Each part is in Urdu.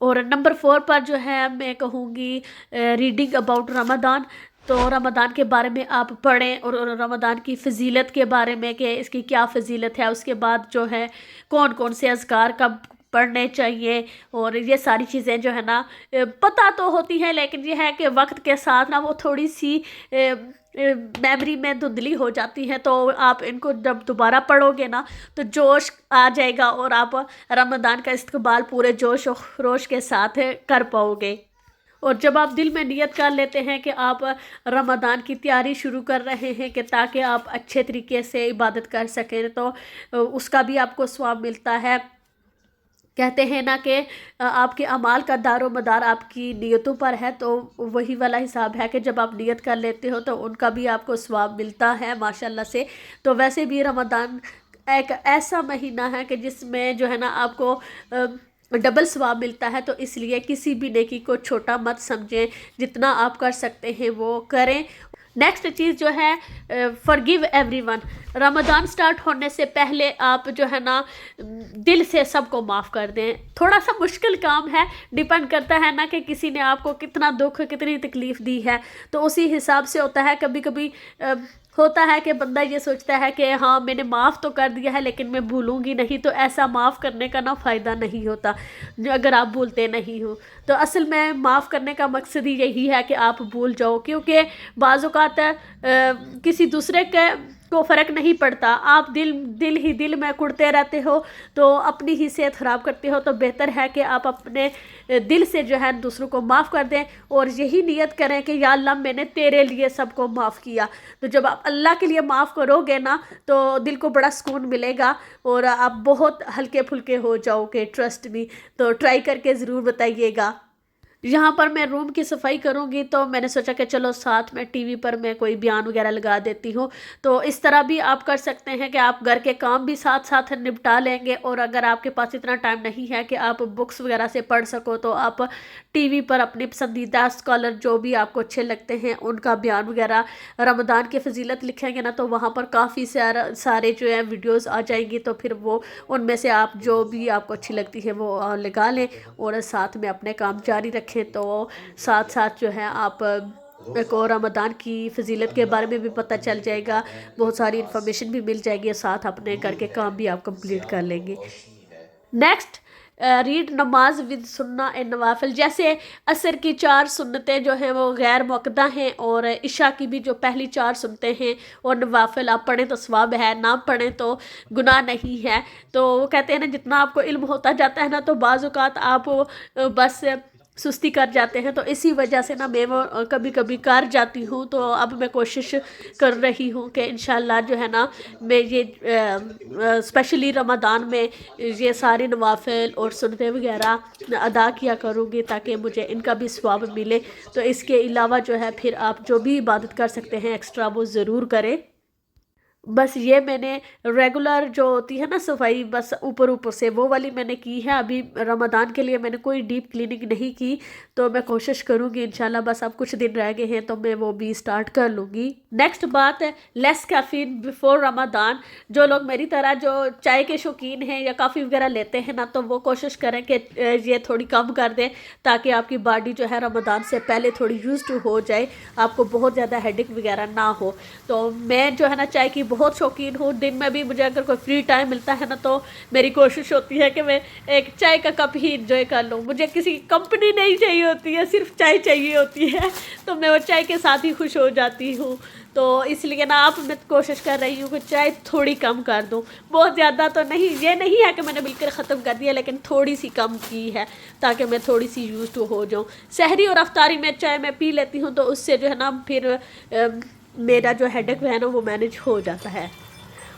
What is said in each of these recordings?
اور نمبر 4 پر جو ہے میں کہوں گی ریڈنگ اباؤٹ رمضان. تو رمضان کے بارے میں آپ پڑھیں اور رمضان کی فضیلت کے بارے میں کہ اس کی کیا فضیلت ہے. اس کے بعد جو ہے کون کون سے اذکار کب پڑھنے چاہیے، اور یہ ساری چیزیں جو ہے نا پتہ تو ہوتی ہے، لیکن یہ ہے کہ وقت کے ساتھ نا وہ تھوڑی سی میموری میں دھندلی ہو جاتی ہے. تو آپ ان کو جب دوبارہ پڑھو گے نا تو جوش آ جائے گا اور آپ رمضان کا استقبال پورے جوش و خروش کے ساتھ کر پاؤ گے. اور جب آپ دل میں نیت کر لیتے ہیں کہ آپ رمضان کی تیاری شروع کر رہے ہیں کہ تاکہ آپ اچھے طریقے سے عبادت کر سکیں، تو اس کا بھی آپ کو ثواب ملتا ہے. کہتے ہیں نا کہ آپ کے اعمال کا دار و مدار آپ کی نیتوں پر ہے، تو وہی والا حساب ہے کہ جب آپ نیت کر لیتے ہو تو ان کا بھی آپ کو ثواب ملتا ہے ماشاءاللہ سے. تو ویسے بھی رمضان ایک ایسا مہینہ ہے کہ جس میں جو ہے نا آپ کو ڈبل ثواب ملتا ہے. تو اس لیے کسی بھی نیکی کو چھوٹا مت سمجھیں، جتنا آپ کر سکتے ہیں وہ کریں. نیکسٹ چیز جو ہے forgive everyone. رمضان سٹارٹ ہونے سے پہلے آپ جو ہے نا دل سے سب کو معاف کر دیں. تھوڑا سا مشکل کام ہے، ڈیپینڈ کرتا ہے نا کہ کسی نے آپ کو کتنا دکھ کتنی تکلیف دی ہے، تو اسی حساب سے ہوتا ہے. کبھی کبھی ہوتا ہے کہ بندہ یہ سوچتا ہے کہ ہاں میں نے معاف تو کر دیا ہے لیکن میں بھولوں گی نہیں، تو ایسا معاف کرنے کا نا فائدہ نہیں ہوتا اگر آپ بھولتے نہیں ہو. تو اصل میں معاف کرنے کا مقصد ہی یہی ہے کہ آپ بھول جاؤ، کیونکہ بعض اوقات کسی دوسرے کو فرق نہیں پڑتا، آپ دل میں کڑتے رہتے ہو تو اپنی ہی صحت خراب کرتے ہو. تو بہتر ہے کہ آپ اپنے دل سے جو ہے دوسروں کو معاف کر دیں اور یہی نیت کریں کہ یا اللہ میں نے تیرے لیے سب کو معاف کیا. تو جب آپ اللہ کے لیے معاف کرو گے نا تو دل کو بڑا سکون ملے گا اور آپ بہت ہلکے پھلکے ہو جاؤ گے، ٹرسٹ می. تو ٹرائی کر کے ضرور بتائیے گا. یہاں پر میں روم کی صفائی کروں گی تو میں نے سوچا کہ چلو ساتھ میں ٹی وی پر میں کوئی بیان وغیرہ لگا دیتی ہوں. تو اس طرح بھی آپ کر سکتے ہیں کہ آپ گھر کے کام بھی ساتھ ساتھ نپٹا لیں گے، اور اگر آپ کے پاس اتنا ٹائم نہیں ہے کہ آپ بکس وغیرہ سے پڑھ سکو تو آپ ٹی وی پر اپنی پسندیدہ اسکالر جو بھی آپ کو اچھے لگتے ہیں ان کا بیان وغیرہ رمضان کی فضیلت لکھیں گے نا، تو وہاں پر کافی سارے جو ہیں ویڈیوز آ جائیں گی. تو پھر وہ ان میں سے آپ جو بھی آپ کو اچھی لگتی ہے وہ لگا لیں اور ساتھ میں اپنے کام جاری رکھیں. تو ساتھ ساتھ جو ہے آپ کو رمضان کی فضیلت کے بارے میں بھی پتہ چل جائے گا، بہت ساری انفارمیشن بھی مل جائے گی، ساتھ اپنے گھر کے کام بھی آپ کمپلیٹ کر لیں گے. نیکسٹ ریڈ نماز ود سنہ ان نوافل. جیسے عصر کی 4 سنتیں جو ہیں وہ غیر مؤکدہ ہیں، اور عشاء کی بھی جو پہلی 4 سنتیں ہیں اور نوافل آپ پڑھیں تو ثواب ہے، نہ پڑھیں تو گناہ نہیں ہے. تو وہ کہتے ہیں نا جتنا آپ کو علم ہوتا جاتا ہے نا تو بعض اوقات آپ بس سستی کر جاتے ہیں. تو اسی وجہ سے نا میں وہ کبھی کبھی کر جاتی ہوں. تو اب میں کوشش کر رہی ہوں کہ انشاءاللہ جو ہے نا میں یہ اسپیشلی رمضان میں یہ سارے نوافل اور سنتیں وغیرہ ادا کیا کروں گی تاکہ مجھے ان کا بھی ثواب ملے. تو اس کے علاوہ جو ہے پھر آپ جو بھی عبادت کر سکتے ہیں ایکسٹرا وہ ضرور کریں. بس یہ میں نے ریگولر جو ہوتی ہے نا صفائی بس اوپر سے وہ والی میں نے کی ہے. ابھی رمضان کے لیے میں نے کوئی ڈیپ کلیننگ نہیں کی، تو میں کوشش کروں گی انشاءاللہ. بس اب کچھ دن رہ گئے ہیں تو میں وہ بھی سٹارٹ کر لوں گی. نیکسٹ بات ہے لیس کیفین بیفور رمضان. جو لوگ میری طرح جو چائے کے شوقین ہیں یا کافی وغیرہ لیتے ہیں نا تو وہ کوشش کریں کہ یہ تھوڑی کم کر دیں تاکہ آپ کی باڈی جو ہے رمضان سے پہلے تھوڑی یوز ٹو ہو جائے، آپ کو بہت زیادہ ہیڈک وغیرہ نہ ہو. تو میں جو ہے نا چائے کی بہت شوقین ہوں. دن میں بھی مجھے اگر کوئی فری ٹائم ملتا ہے نا تو میری کوشش ہوتی ہے کہ میں ایک چائے کا کپ ہی انجوائے کر لوں. مجھے کسی کمپنی نہیں چاہیے ہوتی ہے، صرف چائے چاہیے ہوتی ہے، تو میں وہ چائے کے ساتھ ہی خوش ہو جاتی ہوں. تو اس لیے نا آپ میں کوشش کر رہی ہوں کہ چائے تھوڑی کم کر دوں. بہت زیادہ تو نہیں، یہ نہیں ہے کہ میں نے بالکل ختم کر دیا، لیکن تھوڑی سی کم کی ہے تاکہ میں تھوڑی سی یوز ٹو ہو جاؤں. سحری اور افطاری میں چائے میں پی لیتی ہوں تو اس سے جو ہے نا پھر میرا جو ہیڈک ہے نا وہ مینیج ہو جاتا ہے.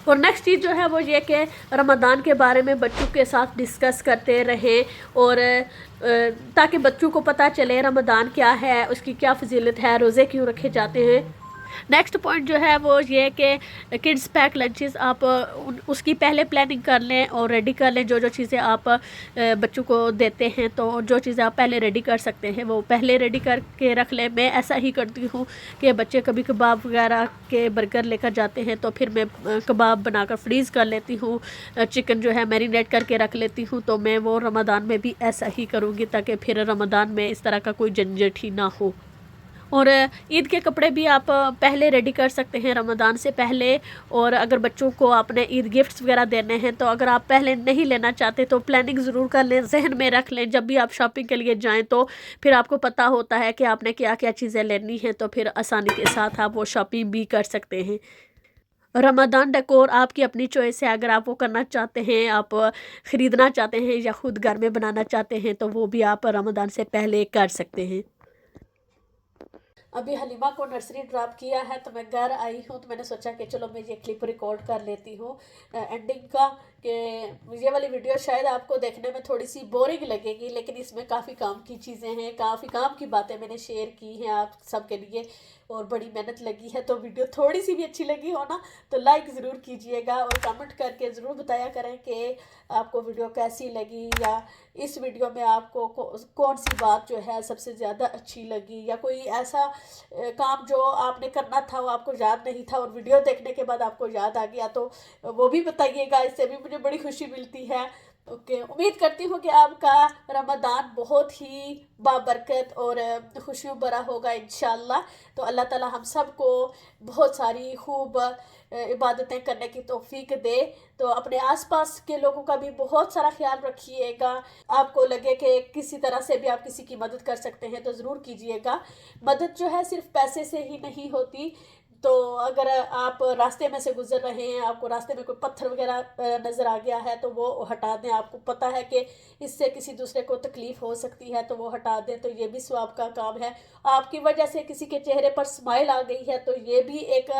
اور نیکسٹ چیز جو ہے وہ یہ کہ رمضان کے بارے میں بچوں کے ساتھ ڈسکس کرتے رہیں، اور تاکہ بچوں کو پتہ چلے رمضان کیا ہے، اس کی کیا فضیلت ہے، روزے کیوں رکھے جاتے ہیں. نیکسٹ پوائنٹ جو ہے وہ یہ کہ کڈس پیک لنچز آپ اس کی پہلے پلاننگ کر لیں اور ریڈی کر لیں. جو جو چیزیں آپ بچوں کو دیتے ہیں تو جو چیزیں آپ پہلے ریڈی کر سکتے ہیں وہ پہلے ریڈی کر کے رکھ لیں. میں ایسا ہی کرتی ہوں کہ بچے کبھی کباب وغیرہ کے برگر لے کر جاتے ہیں تو پھر میں کباب بنا کر فریز کر لیتی ہوں. چکن جو ہے میرینیٹ کر کے رکھ لیتی ہوں. تو میں وہ رمضان میں بھی ایسا ہی کروں گی تاکہ پھر رمضان میں اس طرح کا کوئی جھنجھٹ ہی نہ ہو. اور عید کے کپڑے بھی آپ پہلے ریڈی کر سکتے ہیں رمضان سے پہلے. اور اگر بچوں کو آپ نے عید گفٹس وغیرہ دینے ہیں تو اگر آپ پہلے نہیں لینا چاہتے تو پلاننگ ضرور کر لیں, ذہن میں رکھ لیں. جب بھی آپ شاپنگ کے لیے جائیں تو پھر آپ کو پتہ ہوتا ہے کہ آپ نے کیا کیا چیزیں لینی ہیں, تو پھر آسانی کے ساتھ آپ وہ شاپنگ بھی کر سکتے ہیں. رمضان ڈیکور آپ کی اپنی چوائس ہے. اگر آپ وہ کرنا چاہتے ہیں, آپ خریدنا چاہتے ہیں یا خود گھر میں بنانا چاہتے ہیں تو وہ بھی آپ رمضان سے پہلے کر سکتے ہیں. ابھی حلیمہ کو نرسری ڈراپ کیا ہے تو میں گھر آئی ہوں تو میں نے سوچا کہ چلو میں یہ کلپ ریکارڈ کر لیتی ہوں اینڈنگ کا, کہ یہ والی ویڈیو شاید آپ کو دیکھنے میں تھوڑی سی بورنگ لگے گی لیکن اس میں کافی کام کی چیزیں ہیں, کافی کام کی باتیں میں نے شیئر کی ہیں آپ سب کے لیے اور بڑی محنت لگی ہے. تو ویڈیو تھوڑی سی بھی اچھی لگی ہو نا تو لائک ضرور کیجئے گا اور کمنٹ کر کے ضرور بتایا کریں کہ آپ کو ویڈیو کیسی لگی, یا اس ویڈیو میں آپ کو کون سی بات جو ہے سب سے زیادہ اچھی لگی, یا کوئی ایسا کام جو آپ نے کرنا تھا وہ آپ کو یاد نہیں تھا اور ویڈیو دیکھنے کے بعد آپ کو یاد آ گیا تو وہ بھی بتائیے گا. اس سے بھی مجھے بڑی خوشی ملتی ہے. اوکے, امید کرتی ہوں کہ آپ کا رمضان بہت ہی بابرکت اور خوشیوں بھرا ہوگا انشاءاللہ. تو اللہ تعالی ہم سب کو بہت ساری خوب عبادتیں کرنے کی توفیق دے. تو اپنے آس پاس کے لوگوں کا بھی بہت سارا خیال رکھیے گا. آپ کو لگے کہ کسی طرح سے بھی آپ کسی کی مدد کر سکتے ہیں تو ضرور کیجیے گا. مدد جو ہے صرف پیسے سے ہی نہیں ہوتی. تو اگر آپ راستے میں سے گزر رہے ہیں, آپ کو راستے میں کوئی پتھر وغیرہ نظر آ گیا ہے تو وہ ہٹا دیں. آپ کو پتہ ہے کہ اس سے کسی دوسرے کو تکلیف ہو سکتی ہے تو وہ ہٹا دیں, تو یہ بھی ثواب کا کام ہے. آپ کی وجہ سے کسی کے چہرے پر اسمائل آ گئی ہے تو یہ بھی ایک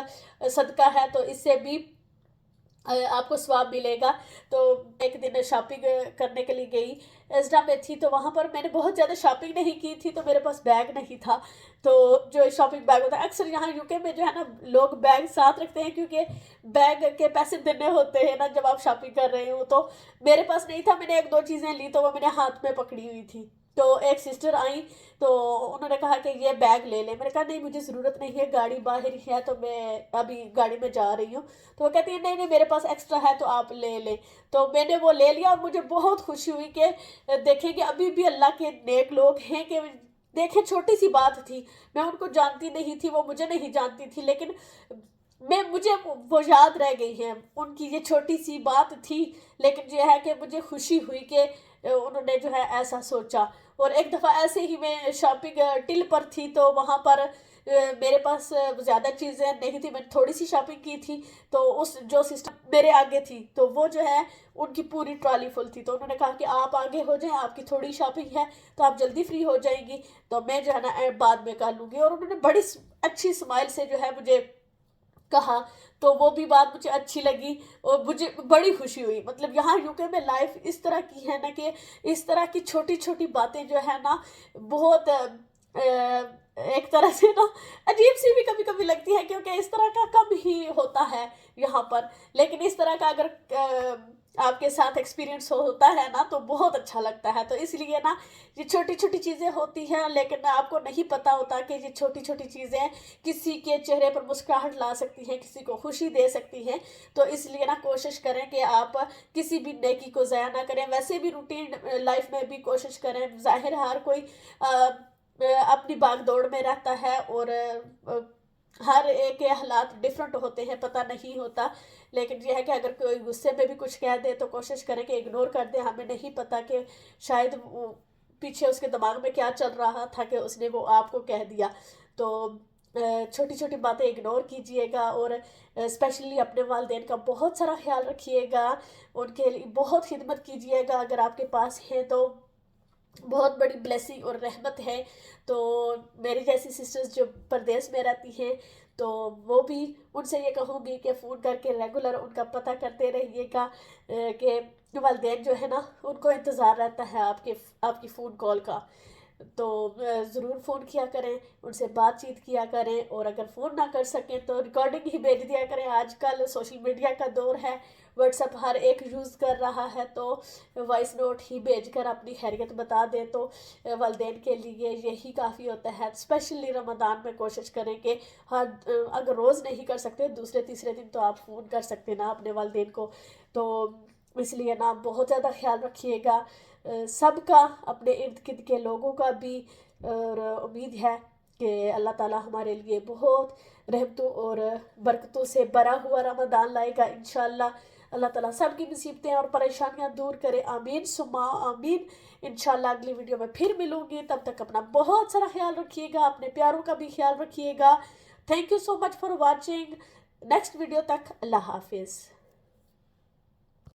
صدقہ ہے, تو اس سے بھی آپ کو ثواب ملے گا. تو ایک دن شاپنگ کرنے کے لیے گئی, ایزڈا میں تھی تو وہاں پر میں نے بہت زیادہ شاپنگ نہیں کی تھی تو میرے پاس بیگ نہیں تھا. تو جو شاپنگ بیگ ہوتا ہے اکثر یہاں یو کے میں جو ہے نا لوگ بیگ ساتھ رکھتے ہیں کیونکہ بیگ کے پیسے دینے ہوتے ہیں نا جب آپ شاپنگ کر رہے ہو. تو میرے پاس نہیں تھا, میں نے ایک دو چیزیں لی تو وہ میں نے ہاتھ میں پکڑی ہوئی تھی. تو ایک سسٹر آئیں تو انہوں نے کہا کہ یہ بیگ لے لیں. میں نے کہا نہیں مجھے ضرورت نہیں ہے, گاڑی باہر ہی ہے تو میں ابھی گاڑی میں جا رہی ہوں. تو وہ کہتی ہے نہیں میرے پاس ایکسٹرا ہے تو آپ لے لیں. تو میں نے وہ لے لیا اور مجھے بہت خوشی ہوئی کہ دیکھیں کہ ابھی بھی اللہ کے نیک لوگ ہیں. کہ دیکھیں چھوٹی سی بات تھی, میں ان کو جانتی نہیں تھی, وہ مجھے نہیں جانتی تھی, لیکن مجھے وہ یاد رہ گئی ہیں. ان کی یہ چھوٹی سی بات تھی لیکن یہ ہے کہ مجھے خوشی ہوئی کہ انہوں نے جو ہے ایسا سوچا. اور ایک دفعہ ایسے ہی میں شاپنگ ٹل پر تھی تو وہاں پر میرے پاس زیادہ چیزیں نہیں تھی, میں نے تھوڑی سی شاپنگ کی تھی. تو اس جو سسٹم میرے آگے تھی تو وہ جو ہے ان کی پوری ٹرالی فل تھی. تو انہوں نے کہا کہ آپ آگے ہو جائیں, آپ کی تھوڑی شاپنگ ہے تو آپ جلدی فری ہو جائیں گی, تو میں جو ہے نا بعد میں کر لوں گی. اور انہوں نے بڑی اچھی اسمائل سے جو ہے مجھے کہا, تو وہ بھی بات مجھے اچھی لگی اور مجھے بڑی خوشی ہوئی. مطلب یہاں یو کے میں لائف اس طرح کی ہے نا کہ اس طرح کی چھوٹی چھوٹی باتیں جو ہے نا بہت ایک طرح سے نا عجیب سی بھی کبھی کبھی لگتی ہے کیونکہ اس طرح کا کم ہی ہوتا ہے یہاں پر. لیکن اس طرح کا اگر آپ کے ساتھ ایکسپیرینس ہوتا ہے نا تو بہت اچھا لگتا ہے. تو اس لیے نا یہ چھوٹی چھوٹی چیزیں ہوتی ہیں لیکن آپ کو نہیں پتہ ہوتا کہ یہ چھوٹی چھوٹی چیزیں کسی کے چہرے پر مسکراہٹ لا سکتی ہیں, کسی کو خوشی دے سکتی ہیں. تو اس لیے نا کوشش کریں کہ آپ کسی بھی نیکی کو ضائع نہ کریں. ویسے بھی روٹین لائف میں بھی کوشش کریں, ظاہر ہر کوئی اپنی باغ دوڑ میں رہتا ہے اور ہر ایک کے حالات ڈیفرنٹ ہوتے ہیں, پتہ نہیں ہوتا. لیکن یہ ہے کہ اگر کوئی غصے میں بھی کچھ کہہ دے تو کوشش کریں کہ اگنور کر دیں. ہمیں نہیں پتہ کہ شاید پیچھے اس کے دماغ میں کیا چل رہا تھا کہ اس نے وہ آپ کو کہہ دیا. تو چھوٹی چھوٹی باتیں اگنور کیجئے گا اور اسپیشلی اپنے والدین کا بہت سارا خیال رکھیے گا, ان کے لیے بہت خدمت کیجئے گا. اگر آپ کے پاس ہے تو بہت بڑی بلیسنگ اور رحمت ہے. تو میری جیسی سسٹرز جو پردیس میں رہتی ہیں تو وہ بھی ان سے یہ کہوں گی کہ فون کر کے ریگولر ان کا پتہ کرتے رہیے گا کہ والدین جو ہے نا ان کو انتظار رہتا ہے آپ کی فون کال کا. تو ضرور فون کیا کریں، ان سے بات چیت کیا کریں، اور اگر فون نہ کر سکیں تو ریکارڈنگ ہی بھیج دیا کریں۔ آج کل سوشل میڈیا کا دور ہے، واٹس ایپ ہر ایک یوز کر رہا ہے، تو وائس نوٹ ہی بھیج کر اپنی خیریت بتا دیں تو والدین کے لیے یہی کافی ہوتا ہے۔ اسپیشلی رمضان میں کوشش کریں کہ اگر روز نہیں کر سکتے دوسرے تیسرے دن تو آپ فون کر سکتے نا اپنے والدین کو، تو اس لیے نا بہت زیادہ خیال رکھیے گا سب کا، اپنے ارد گرد کے لوگوں کا بھی، اور امید ہے کہ اللہ تعالیٰ ہمارے لیے بہت رحمتوں اور برکتوں سے بھرا ہوا رمضان لائے گا انشاءاللہ۔ اللہ تعالیٰ سب کی مصیبتیں اور پریشانیاں دور کرے، آمین ثم آمین۔ انشاءاللہ اگلی ویڈیو میں پھر ملوں گی، تب تک اپنا بہت سارا خیال رکھیے گا، اپنے پیاروں کا بھی خیال رکھیے گا۔ Thank you so much for watching. Next video تک اللہ حافظ۔